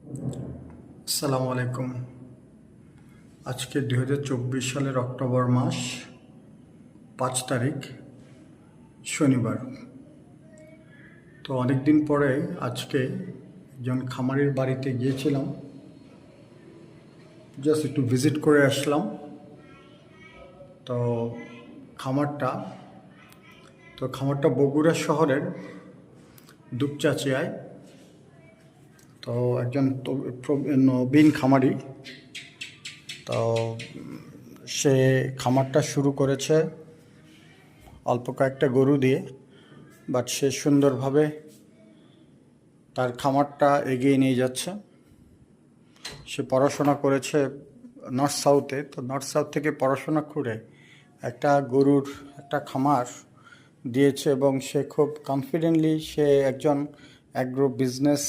আসসালামু আলাইকুম। আজকে 2024 সালের অক্টোবর মাস 5 তারিখ শনিবার। তো অনেক দিন পরে আজকে একজন খামারির বাড়িতে গিয়েছিলাম, জাস্ট একটু ভিজিট করে আসলাম। তো খামারটা খামারটা বগুড়া শহরের দুপচাচিয়ায়। তো একজন নবীন খামারি। তো সে খামারটা শুরু করেছে অল্প কয়েকটা গরু দিয়ে, বাট সে সুন্দরভাবে তার খামারটা এগিয়ে নিয়ে যাচ্ছে। সে পড়াশোনা করেছে নর্থ সাউথে, তো নর্থ সাউথ থেকে পড়াশোনা করে একটা গরুর একটা খামার দিয়েছে এবং সে খুব কনফিডেন্টলি সে একজন অ্যাগ্রো বিজনেস